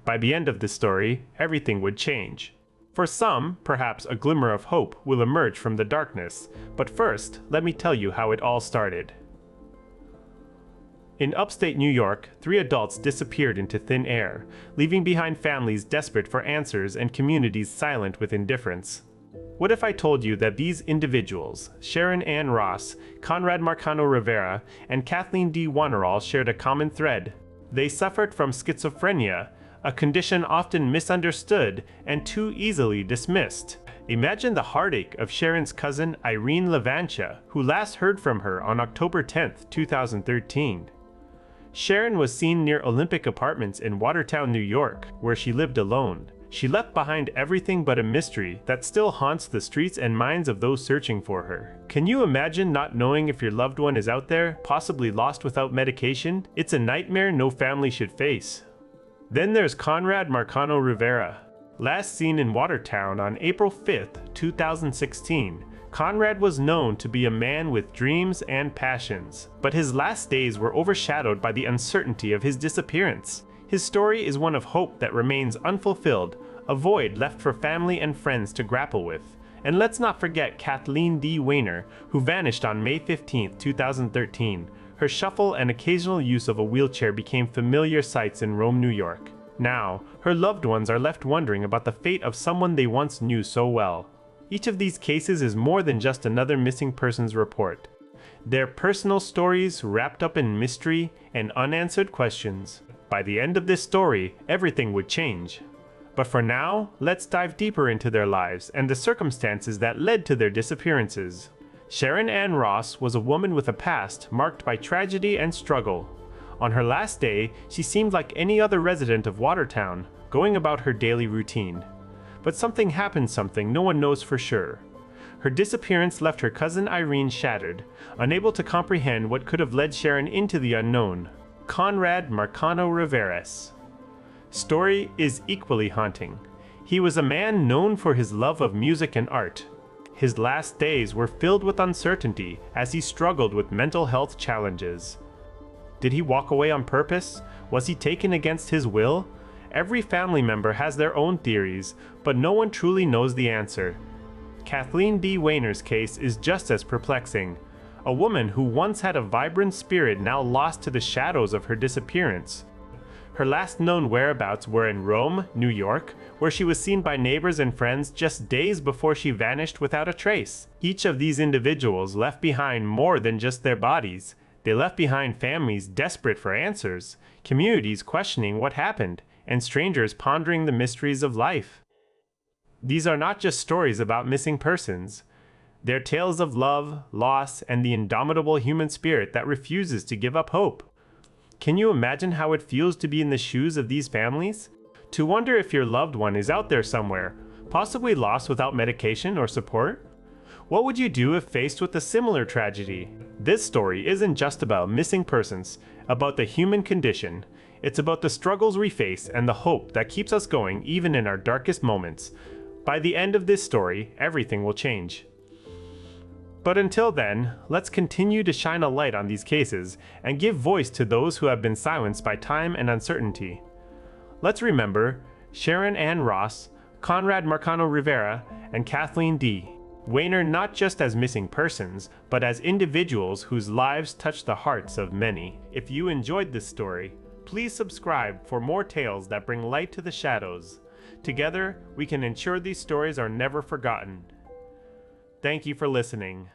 By the end of this story, everything would change. For some, perhaps a glimmer of hope will emerge from the darkness, but first, let me tell you how it all started. In upstate New York, 3 adults disappeared into thin air, leaving behind families desperate for answers and communities silent with indifference. What if I told you that these individuals, Sharon Ann Ross, Conrad Marcano Rivera, and Kathleen D. Wannerall, shared a common thread? They suffered from schizophrenia, a condition often misunderstood and too easily dismissed. Imagine the heartache of Sharon's cousin Irene Levancia, who last heard from her on October 10, 2013. Sharon was seen near Olympic Apartments in Watertown, New York, where she lived alone. She left behind everything but a mystery that still haunts the streets and minds of those searching for her. Can you imagine not knowing if your loved one is out there, possibly lost without medication? It's a nightmare no family should face. Then there's Conrad Marcano Rivera. Last seen in Watertown on April 5, 2016, Conrad was known to be a man with dreams and passions, but his last days were overshadowed by the uncertainty of his disappearance. His story is one of hope that remains unfulfilled, a void left for family and friends to grapple with. And let's not forget Kathleen D. Weiner, who vanished on May 15, 2013. Her shuffle and occasional use of a wheelchair became familiar sights in Rome, New York. Now, her loved ones are left wondering about the fate of someone they once knew so well. Each of these cases is more than just another missing persons report. They're personal stories wrapped up in mystery and unanswered questions. By the end of this story, everything would change. But for now, let's dive deeper into their lives and the circumstances that led to their disappearances. Sharon Ann Ross was a woman with a past marked by tragedy and struggle. On her last day, she seemed like any other resident of Watertown, going about her daily routine. But something happened, no one knows for sure. Her disappearance left her cousin Irene shattered, unable to comprehend what could have led Sharon into the unknown. Conrad Marcano Rivera's story is equally haunting. He was a man known for his love of music and art. His last days were filled with uncertainty as he struggled with mental health challenges. Did he walk away on purpose? Was he taken against his will? Every family member has their own theories, but no one truly knows the answer. Kathleen D. Weiner's case is just as perplexing. A woman who once had a vibrant spirit now lost to the shadows of her disappearance. Her last known whereabouts were in Rome, New York, where she was seen by neighbors and friends just days before she vanished without a trace. Each of these individuals left behind more than just their bodies. They left behind families desperate for answers, communities questioning what happened, and strangers pondering the mysteries of life. These are not just stories about missing persons. They're tales of love, loss, and the indomitable human spirit that refuses to give up hope. Can you imagine how it feels to be in the shoes of these families? To wonder if your loved one is out there somewhere, possibly lost without medication or support? What would you do if faced with a similar tragedy? This story isn't just about missing persons, about the human condition. It's about the struggles we face and the hope that keeps us going even in our darkest moments. By the end of this story, everything will change. But until then, let's continue to shine a light on these cases and give voice to those who have been silenced by time and uncertainty. Let's remember Sharon Ann Ross, Conrad Marcano Rivera, and Kathleen D. Weiner not just as missing persons, but as individuals whose lives touched the hearts of many. If you enjoyed this story, please subscribe for more tales that bring light to the shadows. Together, we can ensure these stories are never forgotten. Thank you for listening.